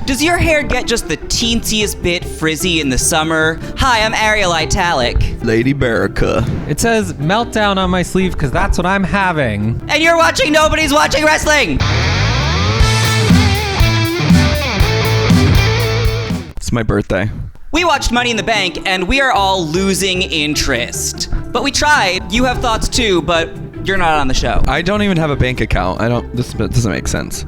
Does your hair get just the teensiest bit frizzy in the summer? Hi, I'm Ariel Italic. Lady Bearica. It says meltdown on my sleeve because that's what I'm having. And you're watching Nobodies Watching Wrestling! It's my birthday. We watched Money in the Bank, and we are all losing interest. But we tried. You have thoughts too, but you're not on the show. I don't even have a bank account. This doesn't make sense.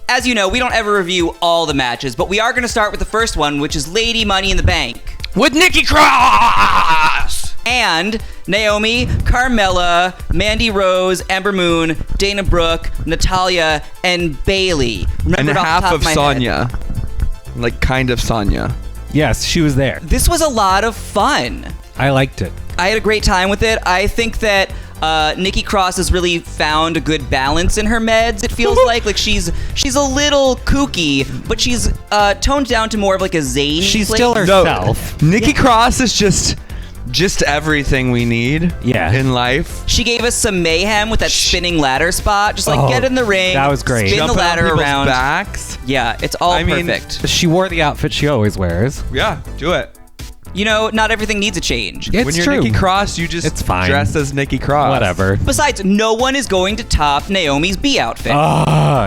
As you know, we don't ever review all the matches, but we are going to start with the first one, which is Lady Money in the Bank. With Nikki Cross! And Naomi, Carmella, Mandy Rose, Ember Moon, Dana Brooke, Natalya, and Bayley. And half of Sonya. Like, kind of Sonya. Yes, she was there. This was a lot of fun. I liked it. I had a great time with it. I think that Nikki Cross has really found a good balance in her meds, it feels like. Like, she's a little kooky, but she's toned down to more of like a zany She's place. still herself. No, Nikki Cross is just everything we need in life. She gave us some mayhem with that spinning ladder spot. Just like get in the ring. That was great. Spin the ladder around. Backs. Yeah, it's all perfect. She wore the outfit she always wears. Yeah, do it. You know, not everything needs a change. It's when you're true. Nikki Cross, you just dress as Nikki Cross. Whatever. Besides, no one is going to top Naomi's B outfit.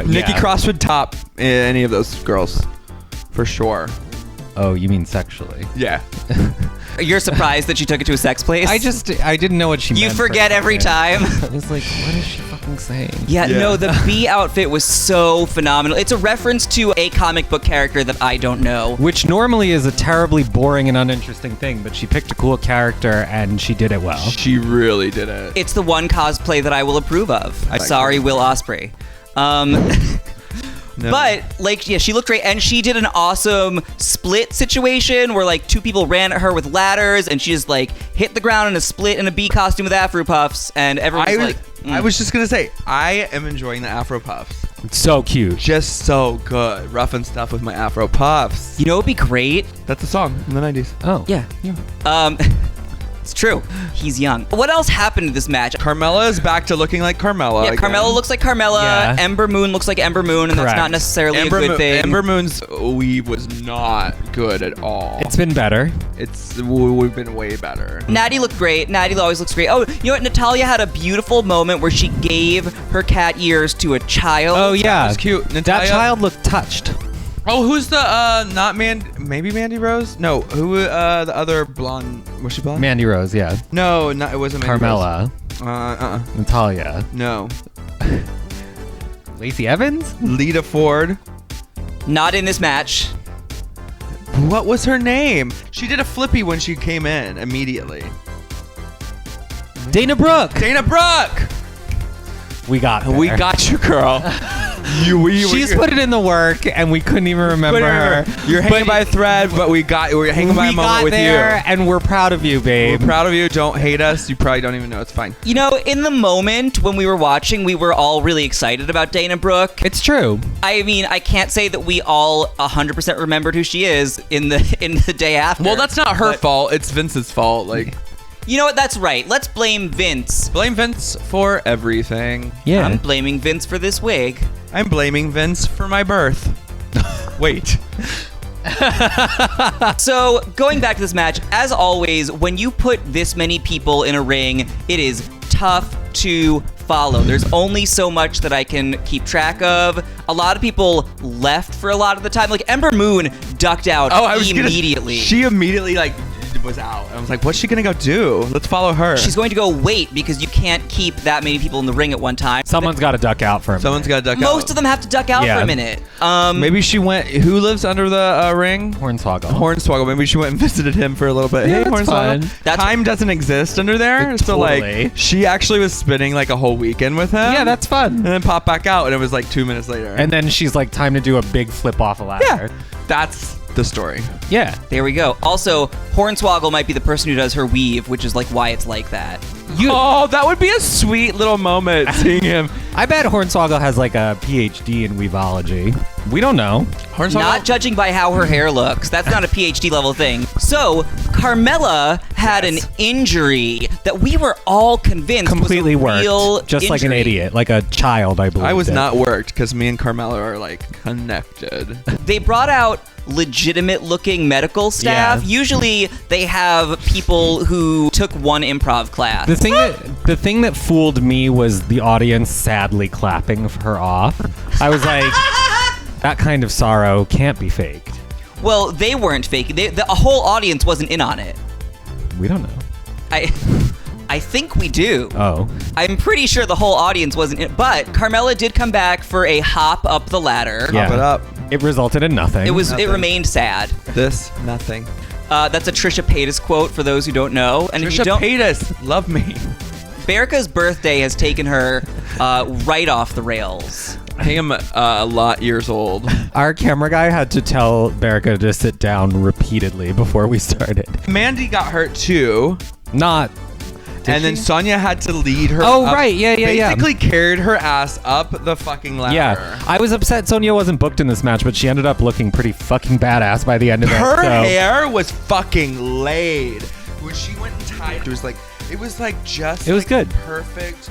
Nikki Cross would top any of those girls, for sure. Oh, you mean sexually? Yeah. You're surprised that she took it to a sex place? I didn't know what she meant. You forget every time. I was like, what is she fucking saying? Yeah, no, the B outfit was so phenomenal. It's a reference to a comic book character that I don't know. Which normally is a terribly boring and uninteresting thing, but she picked a cool character and she did it well. She really did it. It's the one cosplay that I will approve of. Sorry, Will Ospreay. No. But, like, yeah, she looked great, and she did an awesome split situation where, like, two people ran at her with ladders, and she just, like, hit the ground in a split in a bee costume with Afro Puffs, and everyone was I was just gonna say, I am enjoying the Afro Puffs. It's so cute. Just so good. Rough and stuff with my Afro Puffs. You know what would be great? That's a song in the 90s. Oh. Yeah. It's true. He's young. What else happened to this match? Carmella is back to looking like Carmella. Yeah, again. Carmella looks like Carmella. Yeah. Ember Moon looks like Ember Moon, and that's not necessarily a good thing. Ember Moon's weave was not good at all. It's been better. We've been way better. Natty looked great. Natty always looks great. Oh, you know what? Natalya had a beautiful moment where she gave her cat ears to a child. Oh, yeah. That was cute. That child looked touched. Oh, who's the, not maybe Mandy Rose? No, who, the other blonde, was she blonde? Mandy Rose, yeah. No, it wasn't Mandy Carmella. Rose. Natalya. No. Lacey Evans? Lita Ford. Not in this match. What was her name? She did a flippy when she came in immediately. Dana Brooke. Dana Brooke! We got her. We got you, girl. She's put it in the work, and we couldn't even remember her. You're hanging by a thread, but we're hanging by a moment with you. And we're proud of you, babe. We're proud of you. Don't hate us. You probably don't even know. It's fine. You know, in the moment when we were watching, we were all really excited about Dana Brooke. It's true. I mean, I can't say that we all 100% remembered who she is in the day after. Well, that's not her fault. It's Vince's fault. Like, you know what? That's right. Let's blame Vince. Blame Vince for everything. Yeah. I'm blaming Vince for this wig. I'm blaming Vince for my birth. Wait. So, going back to this match, as always, when you put this many people in a ring, it is tough to follow. There's only so much that I can keep track of. A lot of people left for a lot of the time. Like, Ember Moon ducked out immediately. She immediately, like, was out. I was like, what's she gonna go do? Let's follow her. She's going to go wait because you can't keep that many people in the ring at one time. Someone's got to duck out for a minute. Someone's got to duck out. Most of them have to duck out for a minute. Maybe she went. Who lives under the ring? Hornswoggle. Hornswoggle. Maybe she went and visited him for a little bit. Yeah, hey, Hornswoggle. Time doesn't exist under there. So like, she actually was spending like a whole weekend with him. Yeah, that's fun. And then popped back out, and it was like 2 minutes later. And then she's like, time to do a big flip off a ladder. Yeah, that's the story. Yeah. There we go. Also, Hornswoggle might be the person who does her weave, which is like why it's like that. Oh, that would be a sweet little moment seeing him. I bet Hornswoggle has like a PhD in weaveology. We don't know. Not judging by how her hair looks. That's not a PhD level thing. So, Carmella had an injury that we were all convinced Completely was a real worked. Just injury. like an idiot. Like a child, I believe. I was not worked because me and Carmella are like connected. They brought out legitimate looking medical staff. Yeah. Usually they have people who took one improv class. The thing that fooled me was the audience sadly clapping her off. I was like, that kind of sorrow can't be faked. Well, they weren't faking. The whole audience wasn't in on it. We don't know. I think we do. Oh. I'm pretty sure the whole audience wasn't in. But Carmella did come back for a hop up the ladder. Yeah. Hop it up. It resulted in nothing. It remained sad. This, nothing. That's a Trisha Paytas quote for those who don't know. And if you Trisha don't, Paytas, love me. Bearica's birthday has taken her right off the rails. I am a lot years old. Our camera guy had to tell Bearica to sit down repeatedly before we started. Mandy got hurt too. Not. And then Sonya had to lead her Oh, up. right. Yeah. Basically carried her ass up the fucking ladder. Yeah. I was upset Sonya wasn't booked in this match, but she ended up looking pretty fucking badass by the end of it. Her so. hair was fucking laid. When she went and tied, it was like just It was good. Perfect.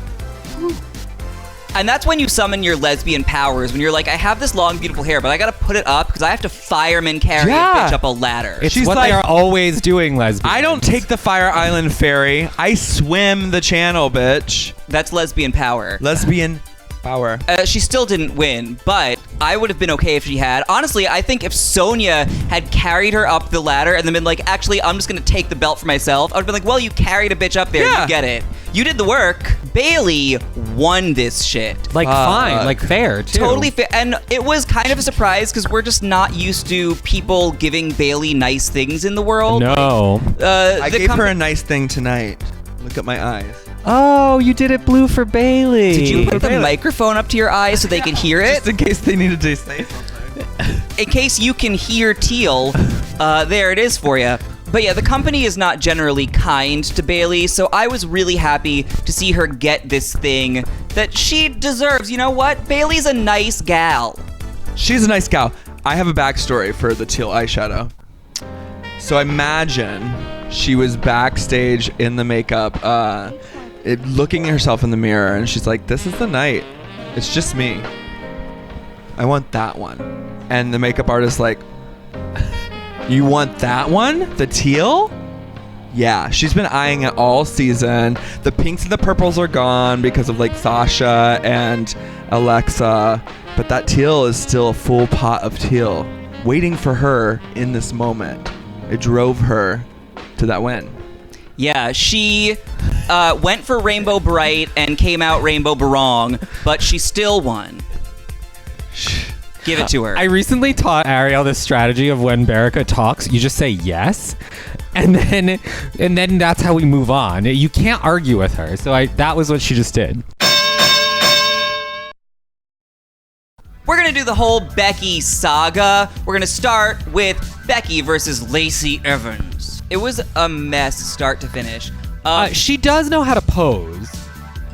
And that's when you summon your lesbian powers, when you're like, I have this long, beautiful hair, but I gotta put it up because I have to fireman carry a bitch up a ladder. It's She's what like, they are always doing, lesbians. I don't take the Fire Island ferry. I swim the channel, bitch. That's lesbian power. Lesbian power. She still didn't win, but I would have been okay if she had. Honestly, I think if Sonya had carried her up the ladder and then been like, actually, I'm just gonna take the belt for myself, I would have been like, well, you carried a bitch up there, Yeah. you get it. You did the work. Bailey won this shit. Like, fine. Like, fair, too. Totally fair. And it was kind of a surprise because we're just not used to people giving Bailey nice things in the world. No. I gave her a nice thing tonight. Look at my eyes. Oh, you did it blue for Bailey. Did you put the microphone up to your eyes so they could hear it? Just in case they needed to say something. In case you can hear Teal, there it is for you. But yeah, the company is not generally kind to Bailey, so I was really happy to see her get this thing that she deserves. You know what? Bailey's a nice gal. She's a nice gal. I have a backstory for the teal eyeshadow. So imagine she was backstage in the makeup, looking at herself in the mirror, and she's like, this is the night. It's just me. I want that one. And the makeup artist like, you want that one? The teal? Yeah, she's been eyeing it all season. The pinks and the purples are gone because of like Sasha and Alexa, but that teal is still a full pot of teal waiting for her in this moment. It drove her to that win. Yeah, she went for Rainbow Bright and came out Rainbow Barong, but she still won. Give it to her. I recently taught Ariel this strategy of when Bearica talks, you just say yes, and then that's how we move on. You can't argue with her. So that was what she just did. We're gonna do the whole Becky saga. We're gonna start with Becky versus Lacey Evans. It was a mess start to finish. She does know how to pose.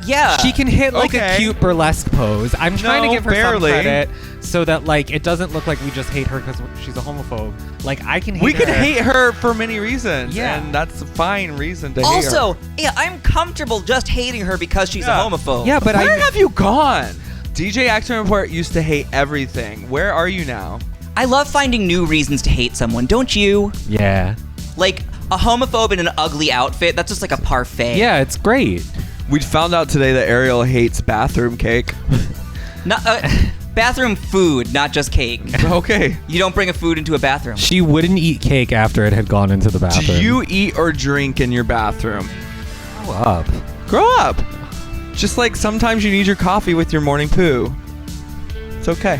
Yeah. She can hit like a cute burlesque pose. I'm trying to give her some credit so that like it doesn't look like we just hate her because she's a homophobe. Like I can hate her. We can hate her for many reasons. Yeah. And that's a fine reason to hate her. Also, yeah, I'm comfortable just hating her because she's a homophobe. Yeah, but where have you gone? DJ Action Report used to hate everything. Where are you now? I love finding new reasons to hate someone, don't you? Yeah. Like a homophobe in an ugly outfit, that's just like a parfait. Yeah, it's great. We found out today that Ariel hates bathroom cake. Not, bathroom food, not just cake. Okay. You don't bring a food into a bathroom. She wouldn't eat cake after it had gone into the bathroom. Do you eat or drink in your bathroom? Grow up. Grow up. Just like sometimes you need your coffee with your morning poo. It's okay.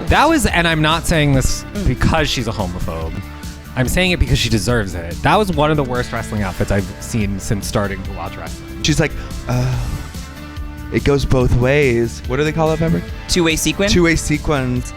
That was, and I'm not saying this because she's a homophobe. I'm saying it because she deserves it. That was one of the worst wrestling outfits I've seen since starting to watch wrestling. She's like, it goes both ways. What do they call it, Pepper? Two-way sequin? Two-way sequins.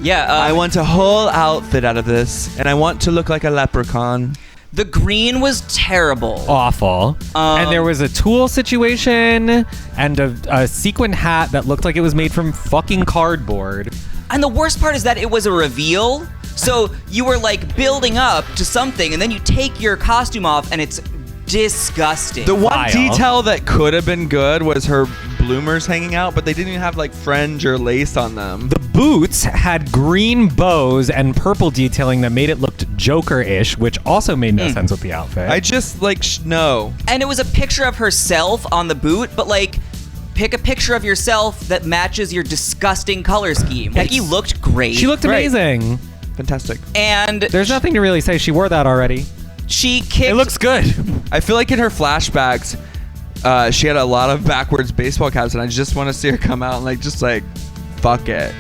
Yeah. I want a whole outfit out of this, and I want to look like a leprechaun. The green was terrible. Awful. And there was a tulle situation and a sequin hat that looked like it was made from fucking cardboard. And the worst part is that it was a reveal. So you were like building up to something, and then you take your costume off, and it's disgusting. The one Vile. detail that could have been good was her bloomers hanging out, but they didn't even have like fringe or lace on them. The boots had green bows and purple detailing that made it look Joker-ish, which also made no sense with the outfit. I just like no. And it was a picture of herself on the boot, but like, pick a picture of yourself that matches your disgusting color scheme. Becky looked great. She looked amazing. Fantastic. And There's nothing to really say. She wore that already. she kicked. It looks good. I feel like in her flashbacks, she had a lot of backwards baseball caps, and I just want to see her come out and like just like, fuck it.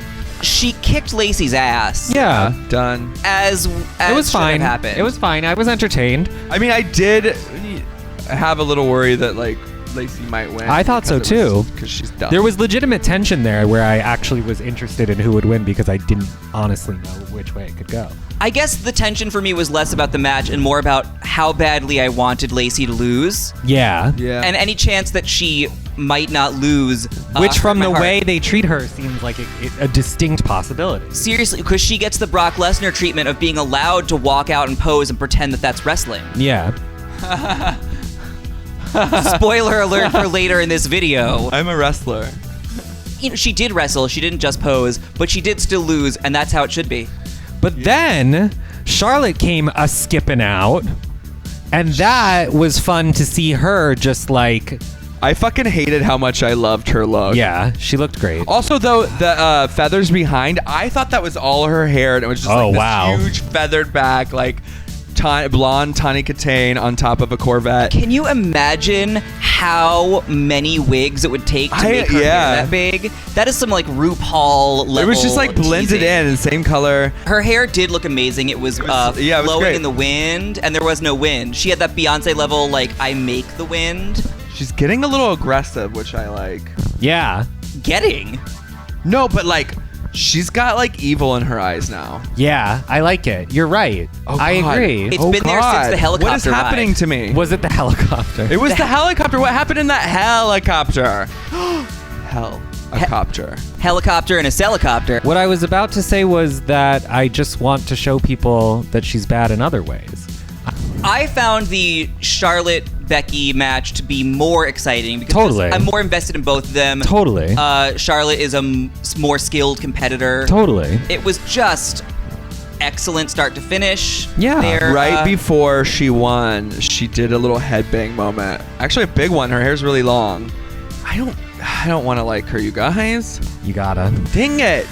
She kicked Lacey's ass. Yeah. Done. As It was should have fine. happened. It was fine. I was entertained. I mean, I did have a little worry that like Lacey might win. I thought so too. Because she's dumb. There was legitimate tension there where I actually was interested in who would win because I didn't honestly know which way it could go. I guess the tension for me was less about the match and more about how badly I wanted Lacey to lose. Yeah. Yeah. And any chance that she might not lose. Which from hurt the my way heart. they treat her seems like a distinct possibility. Seriously, because she gets the Brock Lesnar treatment of being allowed to walk out and pose and pretend that that's wrestling. Yeah. Spoiler alert for later in this video. I'm a wrestler. You know, she did wrestle, she didn't just pose, but she did still lose, and that's how it should be. But then Charlotte came a skipping out, and that was fun to see her just like. I fucking hated how much I loved her look. Yeah, she looked great. Also, though, the feathers behind, I thought that was all her hair, and it was just like this huge feathered back, like blonde Tawny Katane on top of a Corvette. Can you imagine how many wigs it would take to make her hair that big? That is some like RuPaul level. It was just like blended teasing. in, same color. Her hair did look amazing. It was, it was flowing great. in the wind, and there was no wind. She had that Beyonce level, like, I make the wind. She's getting a little aggressive, which I like. Yeah. Getting. No, but like, she's got like evil in her eyes now. Yeah, I like it. You're right. Oh, I God. agree. It's been there since the helicopter What is happening ride. to me? Was it the helicopter? It was the helicopter. What happened in that helicopter? Helicopter. Helicopter and a celicopter. What I was about to say was that I just want to show people that she's bad in other ways. I found the Charlotte-Becky match to be more exciting because Totally. I'm more invested in both of them. Totally. Charlotte is a more skilled competitor. Totally. It was just excellent start to finish. Yeah. There, Right before she won, she did a little headbang moment. Actually, a big one. Her hair's really long. I don't want to like her, you guys. You gotta. Dang it.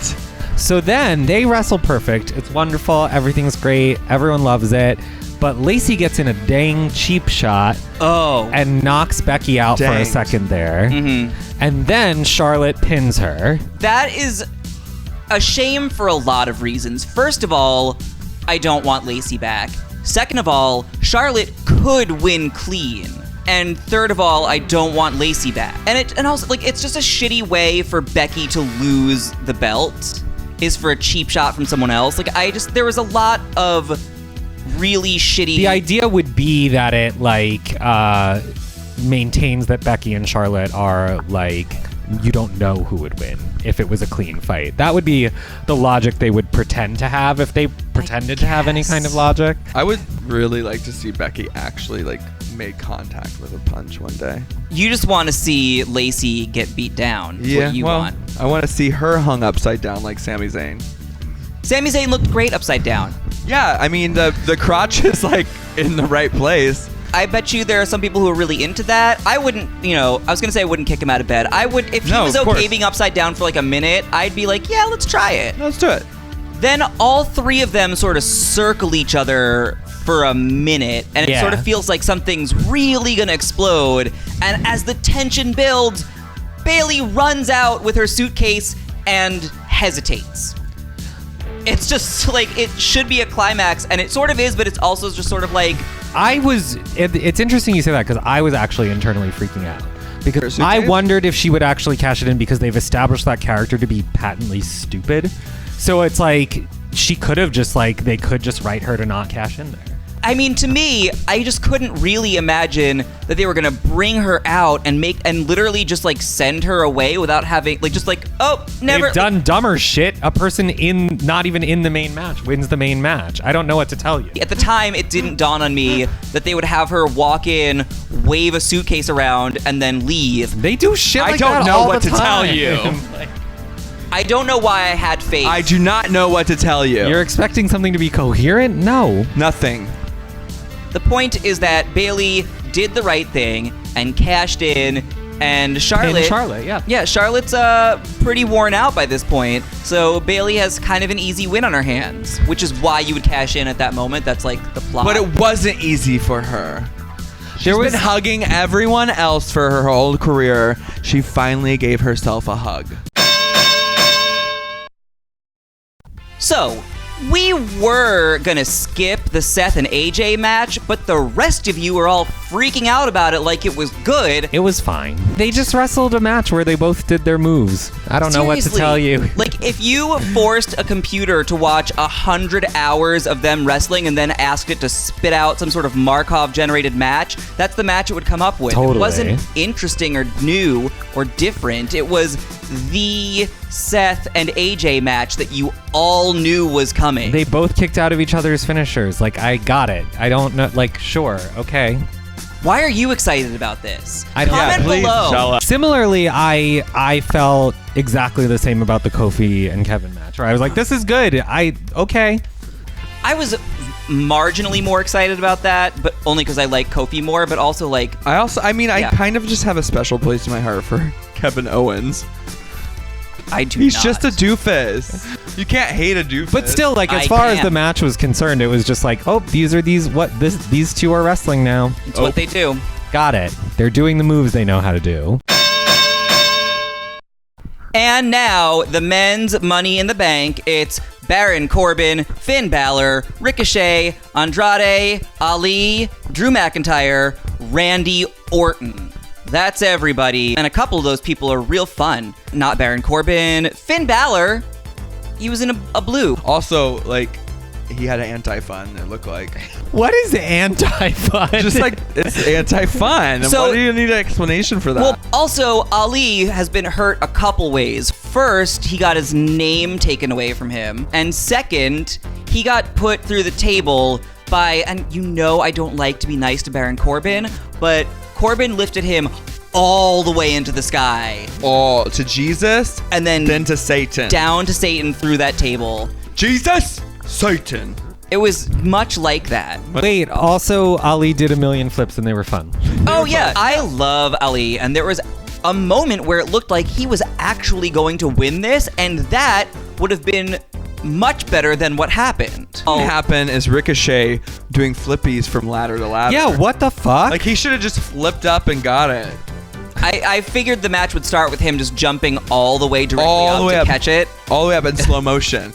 So then they wrestle perfect. It's wonderful. Everything's great. Everyone loves it. But Lacey gets in a dang cheap shot Oh. and knocks Becky out for a Danged. second there. Mhm. And then Charlotte pins her. That is a shame for a lot of reasons. First of all, I don't want Lacey back. Second of all, Charlotte could win clean. And third of all, I don't want Lacey back. And also, like, it's just a shitty way for Becky to lose the belt, is for a cheap shot from someone else. Like, there was a lot of really shitty. The idea would be that it like maintains that Becky and Charlotte are like, you don't know who would win if it was a clean fight. That would be the logic they would pretend to have if they pretended to have any kind of logic. I would really like to see Becky actually like make contact with a punch one day. You just want to see Lacey get beat down. Is what you want. I want to see her hung upside down like Sami Zayn. Sami Zayn looked great upside down. Yeah, I mean the crotch is like in the right place. I bet you there are some people who are really into that. I wouldn't, I was going to say I wouldn't kick him out of bed. I would, if he No, was of okay course. being upside down for like a minute, I'd be like, yeah, let's try it. Let's do it. Then all three of them sort of circle each other for a minute, and it Yeah. sort of feels like something's really going to explode. And as the tension builds, Bayley runs out with her suitcase and hesitates. It's just like, it should be a climax, and it sort of is, but it's also just sort of like, It's interesting you say that because I was actually internally freaking out. Because Her I suitcase? wondered if she would actually cash it in because they've established that character to be patently stupid. So it's like, she could have just like, they could just write her to not cash in there. I mean, to me, I just couldn't really imagine that they were gonna bring her out and literally just like send her away without having oh, never. They've done dumber shit. A person not even in the main match wins the main match. I don't know what to tell you. At the time, it didn't dawn on me that they would have her walk in, wave a suitcase around, and then leave. They do shit like I don't that know all what the to tell time. you. I don't know why I had faith. I do not know what to tell you. You're expecting something to be coherent? No. Nothing. The point is that Bailey did the right thing and cashed in, and Charlotte. Yeah. Yeah, Charlotte's pretty worn out by this point, so Bailey has kind of an easy win on her hands, which is why you would cash in at that moment. That's like the plot. But it wasn't easy for her. She's been hugging everyone else for her whole career. She finally gave herself a hug. So, we were gonna skip the Seth and AJ match, but the rest of you are all freaking out about it like it was good. It was fine. They just wrestled a match where they both did their moves. I don't know what to tell you. Like, if you forced a computer to watch 100 hours of them wrestling and then asked it to spit out some sort of Markov-generated match, that's the match it would come up with. Totally. It wasn't interesting or new or different. It was the Seth and AJ match that you all knew was coming. They both kicked out of each other's finishers. Like, I got it. I don't know. Like, sure. Okay. Why are you excited about this? I don't- Comment Yeah, please below. tell us. Similarly, I felt exactly the same about the Kofi and Kevin match, where I was like, this is good. Okay. I was marginally more excited about that, but only because I like Kofi more, but also like... I Yeah. kind of just have a special place in my heart for Kevin Owens. I do He's not. just a doofus. You can't hate a doofus. But still, like, as I far as can. the match was concerned, it was just like, oh, these two are wrestling now. It's what they do. Got it. They're doing the moves they know how to do. And now, the men's Money in the Bank. It's Baron Corbin, Finn Balor, Ricochet, Andrade, Ali, Drew McIntyre, Randy Orton. That's everybody. And a couple of those people are real fun. Not Baron Corbin. Finn Balor, he was in a blue. Also, like, he had an anti-fun, it looked like. What is anti-fun? Just like, it's anti-fun. So- What do you need an explanation for that? Well, also, Ali has been hurt a couple ways. First, he got his name taken away from him. And second, he got put through the table by, and you know I don't like to be nice to Baron Corbin, but Corbin lifted him all the way into the sky. Oh, to Jesus, And then to Satan. down to Satan through that table. Jesus, Satan. It was much like that. Wait, also, Ali did a million flips and they were fun. Oh, yeah. I love Ali, and there was a moment where it looked like he was actually going to win this, and that would have been much better than what happened. What happened is Ricochet doing flippies from ladder to ladder. Yeah, what the fuck? Like, he should have just flipped up and got it. I figured the match would start with him just jumping all the way directly All the up way to up. catch it. All the way up in slow motion.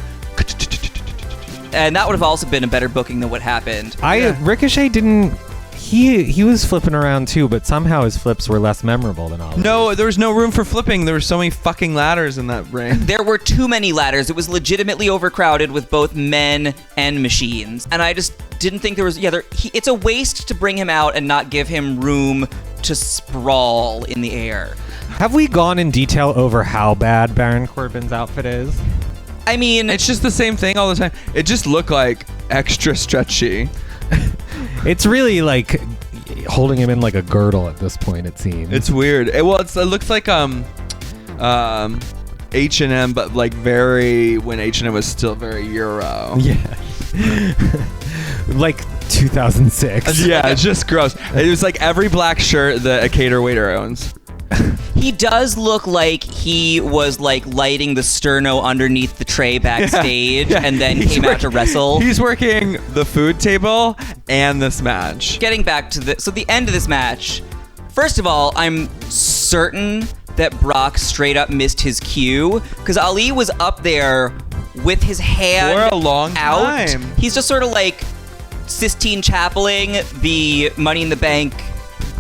And that would have also been a better booking than what happened. Ricochet didn't. He was flipping around too, but somehow his flips were less memorable than Ali. No, there was no room for flipping. There were so many fucking ladders in that ring. There were too many ladders. It was legitimately overcrowded with both men and machines. And I just didn't think there was... it's a waste to bring him out and not give him room to sprawl in the air. Have we gone in detail over how bad Baron Corbin's outfit is? I mean... It's just the same thing all the time. It just looked like extra stretchy. It's really like holding him in like a girdle at this point, it seems. It's weird. It looks like H&M, but like when H&M was still very Euro. Yeah. Like 2006. Yeah, it's just gross. It was like every black shirt that a cater waiter owns. He does look like he was like lighting the sterno underneath the tray backstage and then came out to wrestle. He's working the food table and this match. Getting back to the end of this match, first of all, I'm certain that Brock straight up missed his cue because Ali was up there with his hand For a long out. time. He's just sort of like Sistine Chapeling the Money in the Bank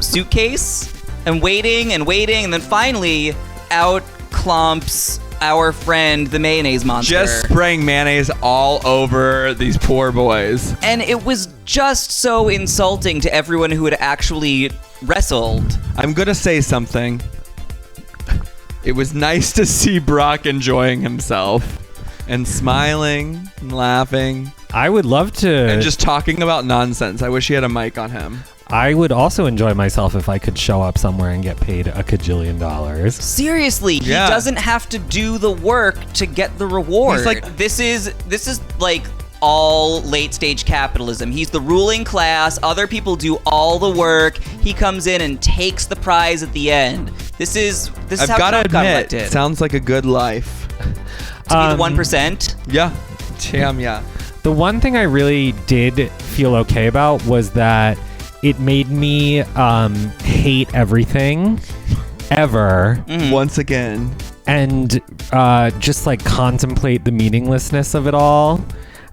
suitcase and waiting, and then finally out clomps our friend, the mayonnaise monster. Just spraying mayonnaise all over these poor boys. And it was just so insulting to everyone who had actually wrestled. I'm gonna say something. It was nice to see Brock enjoying himself and smiling and laughing I would love to. and just talking about nonsense. I wish he had a mic on him. I would also enjoy myself if I could show up somewhere and get paid $1 kajillion. Seriously, Yeah. he doesn't have to do the work to get the reward. He's like- this is like all late stage capitalism. He's the ruling class. Other people do all the work. He comes in and takes the prize at the end. This is I've how got to Trump got admit, elected. sounds like a good life. To be the 1%. Yeah. Damn, yeah. The one thing I really did feel okay about was that it made me hate everything ever Once again. and just like contemplate the meaninglessness of it all.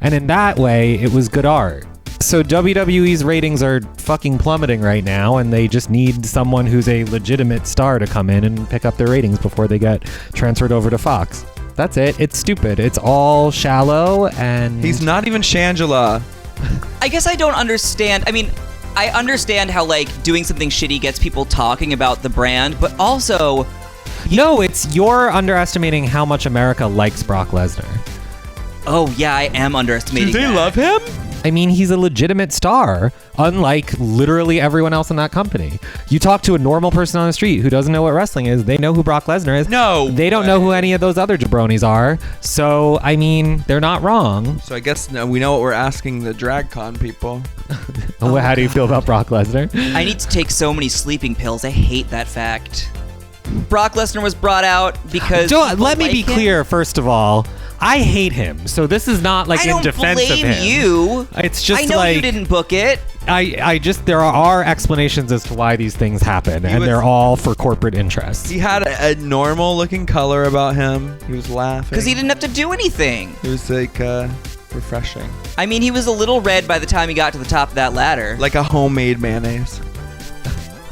And in that way, it was good art. So WWE's ratings are fucking plummeting right now, and they just need someone who's a legitimate star to come in and pick up their ratings before they get transferred over to Fox. That's it. It's stupid. It's all shallow, and He's not even Shangela. I guess I don't understand. I mean, I understand how like doing something shitty gets people talking about the brand, but also No, it's you're underestimating how much America likes Brock Lesnar. oh yeah, I am underestimating Do they that. love him? I mean, he's a legitimate star, unlike literally everyone else in that company. You talk to a normal person on the street who doesn't know what wrestling is, they know who Brock Lesnar is. No They don't know who any of those other jabronis are. So, I mean, they're not wrong. So I guess we know what we're asking the DragCon people. How do you feel about Brock Lesnar? I need to take so many sleeping pills. I hate that fact. Brock Lesnar was brought out because people Let me like be him. clear, first of all. I hate him. So this is not like I in don't defense of blame him. you. It's just I know like you didn't book it. I just there are explanations as to why these things happen, and was- they're all for corporate interests. He had a normal looking color about him. He was laughing. Because he didn't have to do anything. It was like refreshing. I mean, he was a little red by the time he got to the top of that ladder. Like a homemade mayonnaise.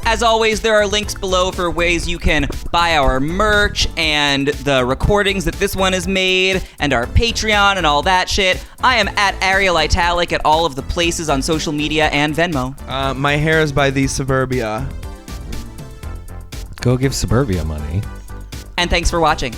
As always, there are links below for ways you can buy our merch and the recordings that this one is made and our Patreon and all that shit. I am at Ariel Italic at all of the places on social media and Venmo. My hair is by the Suburbia. Go give Suburbia money. And thanks for watching.